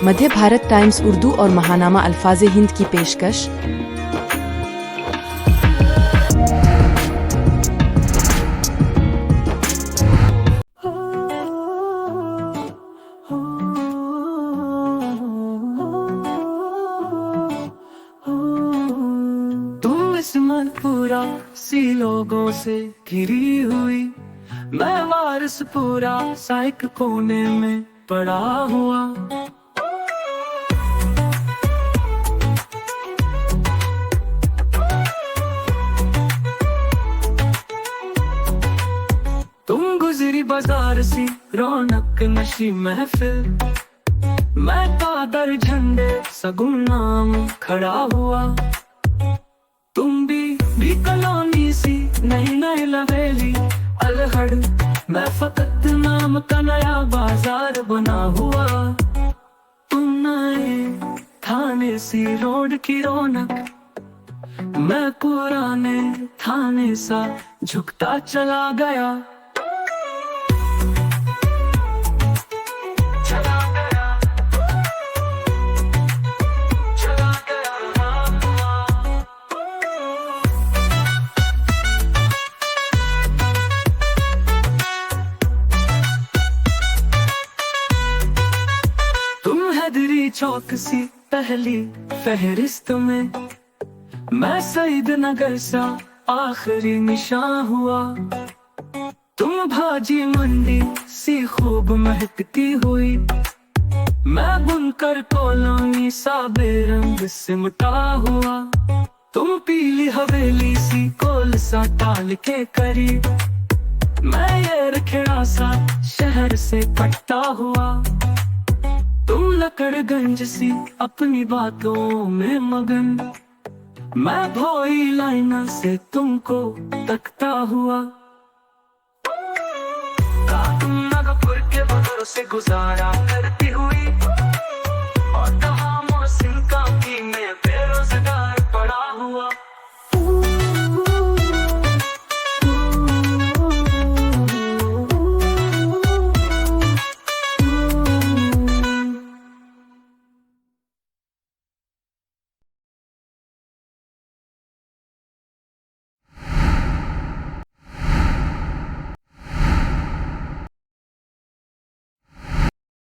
मध्य Bharat times Urdu और महानामा अल्फाज़े हिंद की पेशकश। तुम इस मनपूरा सी लोगों से घिरी हुई, मैं वारिस पूरा सा एक कोने में पड़ा हुआ। तुम गुजरी बाजार सी रौनक नशी महफिल, मैं कादर झंडे सा गुमनाम खड़ा हुआ। तुम भी कॉलोनी सी नई नई लवेली अलहड़, मैं फकत नाम का नया बाजार बना हुआ। तुम नए थाने सी रोड की रौनक, मैं पुराने थाने सा झुकता चला गया। हैदरी चौक सी पहली फहरिस्त में, मैं सईद नगर सा आखिरी निशान हुआ। तुम भाजी मंडी सी खूब महकती हुई, मैं बुनकर कॉलोनी सा बेरंग सिमटा हुआ। तुम पीली हवेली सी कोल सा टाल के करीब, मैं ये रखड़ा सा शहर से कटता हुआ। तुम लकड़गंज सी अपनी बातों में मगन, मैं भोई लाइना से तुमको तकता हुआ। तुम नगपुर के बगरों से गुजारा करती हुई, और कहा मोहसिन का भी मैं बेरोजगार पड़ा हुआ।